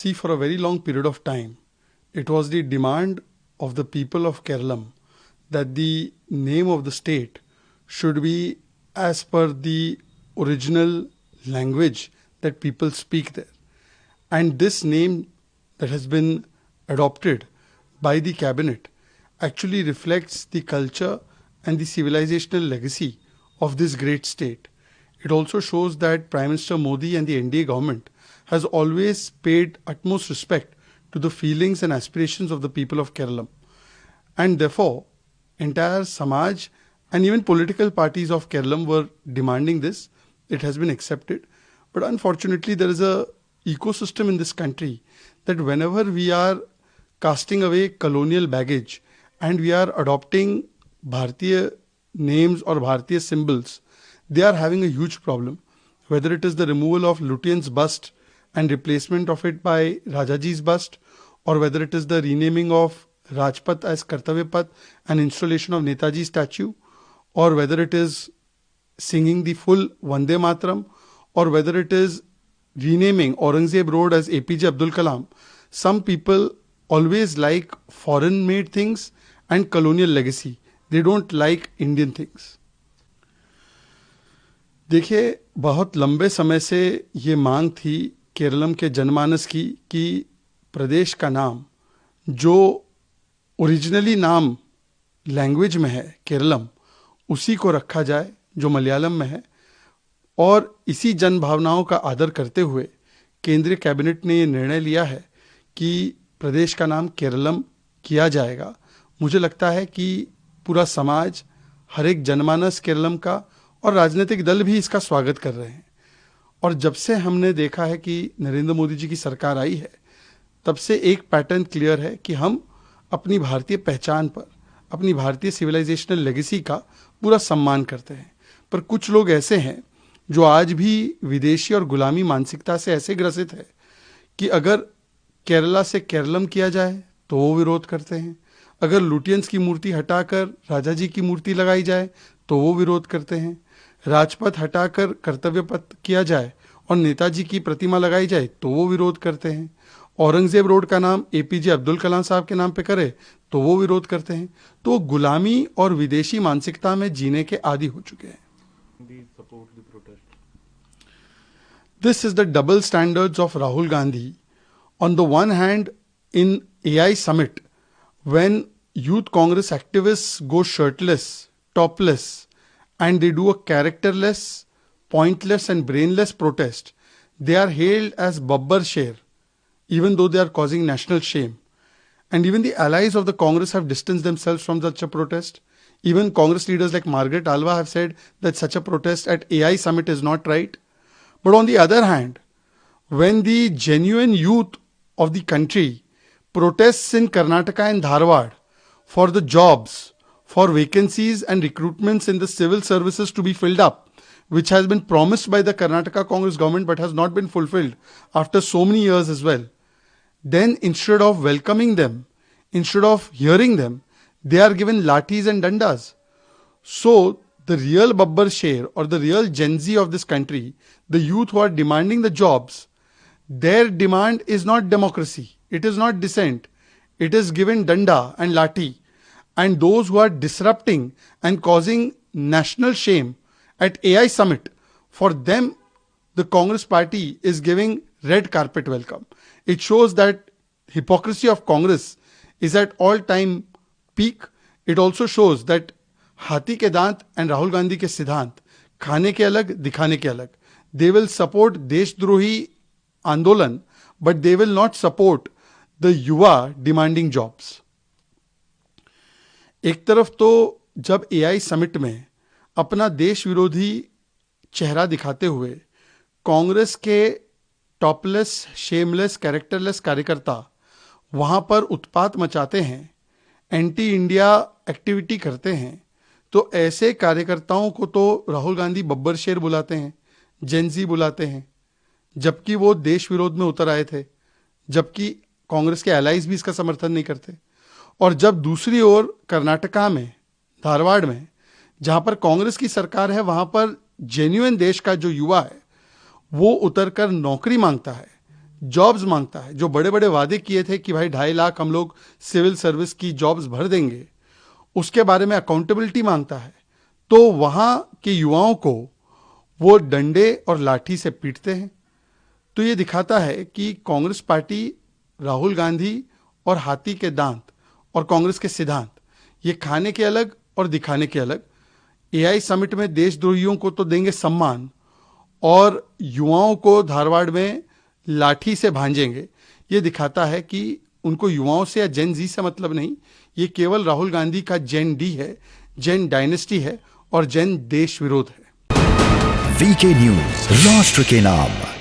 See, for a very long period of time, it was the demand of the people of Kerala that the name of the state should be as per the original language that people speak there. And this name that has been adopted by the cabinet actually reflects the culture and the civilizational legacy of this great state. It also shows that Prime Minister Modi and the NDA government has always paid utmost respect to the feelings and aspirations of the people of Kerala. And therefore, entire Samaj and even political parties of Kerala were demanding this. It has been accepted. But unfortunately, there is a ecosystem in this country that whenever we are casting away colonial baggage and we are adopting Bharatiya names or Bharatiya symbols, they are having a huge problem. Whether it is the removal of Lutyens' bust and replacement of it by Rajaji's bust, or whether it is the renaming of Rajpath as Kartavya Path and installation of Netaji's statue, or whether it is singing the full Vande Mataram, or whether it is renaming Aurangzeb Road as APJ Abdul Kalam, some people always like foreign made things and colonial legacy. They don't like Indian things. देखिए, बहुत लंबे समय से ये मांग थी केरलम के जनमानस की कि प्रदेश का नाम जो ओरिजिनली नाम लैंग्वेज में है केरलम, उसी को रखा जाए जो मलयालम में है। और इसी जन भावनाओं का आदर करते हुए केंद्रीय कैबिनेट ने ये निर्णय लिया है कि प्रदेश का नाम केरलम किया जाएगा। मुझे लगता है कि पूरा समाज, हर एक जनमानस केरलम का और राजनीतिक दल भी इसका स्वागत कर रहे हैं। और जब से हमने देखा है कि नरेंद्र मोदी जी की सरकार आई है, तब से एक पैटर्न क्लियर है कि हम अपनी भारतीय पहचान पर, अपनी भारतीय सिविलाइजेशनल लेगेसी का पूरा सम्मान करते हैं। पर कुछ लोग ऐसे हैं जो आज भी विदेशी और गुलामी मानसिकता से ऐसे ग्रसित है कि अगर केरला से केरलम किया जाए तो वो विरोध करते हैं, अगर लुटियंस की मूर्ति हटाकर राजाजी की मूर्ति लगाई जाए तो वो विरोध करते हैं, राजपथ हटाकर कर्तव्य पथ किया जाए और नेताजी की प्रतिमा लगाई जाए तो वो विरोध करते हैं, औरंगजेब रोड का नाम एपीजे अब्दुल कलाम साहब के नाम पे करे तो वो विरोध करते हैं। तो गुलामी और विदेशी मानसिकता में जीने के आदी हो चुके हैं। This is the double standards of Rahul Gandhi. On the one hand, in AI summit, when youth Congress activists go shirtless, topless, and they do a characterless, pointless and brainless protest, they are hailed as Babbar Sher, even though they are causing national shame. And even the allies of the Congress have distanced themselves from such a protest. Even Congress leaders like Margaret Alva have said that such a protest at AI summit is not right. But on the other hand, when the genuine youth of the country protests in Karnataka and Dharwad for the jobs, for vacancies and recruitments in the civil services to be filled up, which has been promised by the Karnataka Congress government but has not been fulfilled after so many years as well, then instead of welcoming them, instead of hearing them, they are given lathis and dandas. So the real Babbar Sher or the real Gen Z of this country, the youth who are demanding the jobs, their demand is not democracy. It is not dissent. It is given danda and lathi. And those who are disrupting and causing national shame at AI summit, for them, the Congress party is giving red carpet welcome. It shows that hypocrisy of Congress is at all-time peak. It also shows that हाथी के दांत and Rahul Gandhi के सिद्धांत खाने के अलग, दिखाने के अलग. They will support देशद्रोही आंदोलन, but they will not support the युवा demanding jobs. एक तरफ तो जब एआई समिट में अपना देश विरोधी चेहरा दिखाते हुए कांग्रेस के टॉपलेस, शेमलेस, कैरेक्टरलेस कार्यकर्ता वहां पर उत्पात मचाते हैं, एंटी इंडिया एक्टिविटी करते हैं, तो ऐसे कार्यकर्ताओं को तो राहुल गांधी बब्बर शेर बुलाते हैं, जेनजी बुलाते हैं, जबकि वो देश विरोध में उतर आए थे, जबकि कांग्रेस के एलाइज भी इसका समर्थन नहीं करते। और जब दूसरी ओर कर्नाटका में, धारवाड़ में, जहां पर कांग्रेस की सरकार है, वहां पर जेन्युइन देश का जो युवा है वो उतरकर नौकरी मांगता है, जॉब्स मांगता है। जो बड़े बड़े वादे किए थे कि भाई 2.5 लाख हम लोग सिविल सर्विस की जॉब्स भर देंगे, उसके बारे में अकाउंटेबिलिटी मांगता है। तो वहां के युवाओं को वो डंडे और लाठी से पीटते हैं। तो ये दिखाता है कि कांग्रेस पार्टी, राहुल गांधी और हाथी के दांत और कांग्रेस के सिद्धांत, ये खाने के अलग और दिखाने के अलग। एआई समिट में देशद्रोहियों को तो देंगे सम्मान और युवाओं को धारवाड़ में लाठी से भांजेंगे। ये दिखाता है कि उनको युवाओं से या जेन जी से मतलब नहीं, ये केवल राहुल गांधी का जेन डी है, जेन डायनेस्टी है और जेन देश विरोध है। वीके न्यूज, राष्ट्र के नाम।